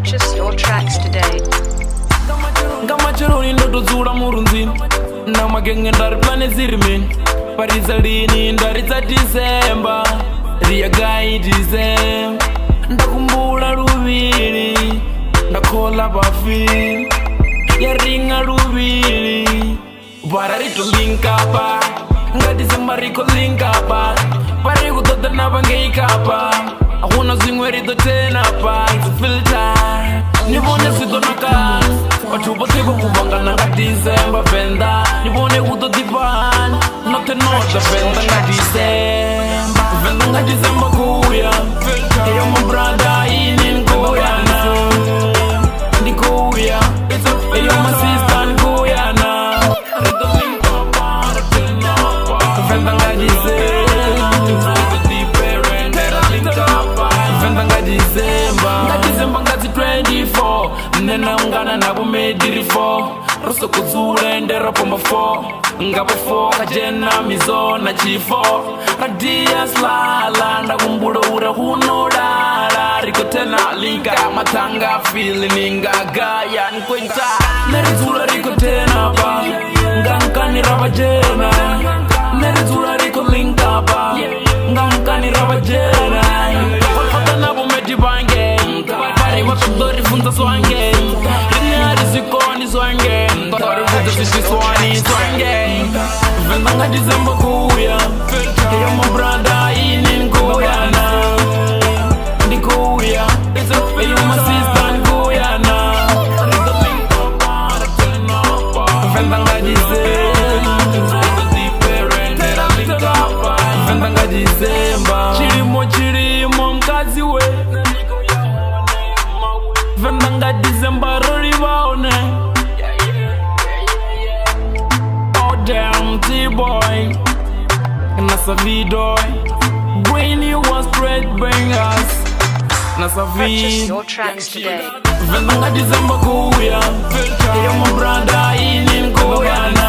Purchase your tracks today. Ngamachironi ndotozura murunzini namagenge ndari plane ziri mini paridza lini ndaridza December riyagai December ndakumbula luvili ndakola pafi yaringa luvili bara ritolinkapa nga December rikolinkapa pari kutoda navangeikapa akuna zvimwe ritotenapa filter nivone zvidonaka vathu vothe vokuvanga nga December venda nivone kutodipani notenota venda nga December venda nga December kuya eyo mabrada ini nkuyana ndikuya eyo masista nkuyana venda nga December venda nga December ngati 24 nena ungana nabo mediri 4 roso kudzule ndera pomba 4 ngabo 4 kajena mizona chifo radia slala ndakumbula ura hunodala rikotena linka matanga feeling ngagaya nkwenta neridzula rikotena pa ngankani rabajena neridzula rikolinka pa ngankani rabajena fata nabo medibange vakudori funza swange rinyari zvikoni swange tori funza zvisviswani swange venda nga December kuya eyo mabrada ini nkuyana ndikuya eyo masista nkuyana venda nga December chirimo mkazi we venda nga December rorivaone oh damn T-boy nasavidoy Brainy was straight bangers Purchase your tracks today. venda nga December kuya eyo mabrada ini nkuyana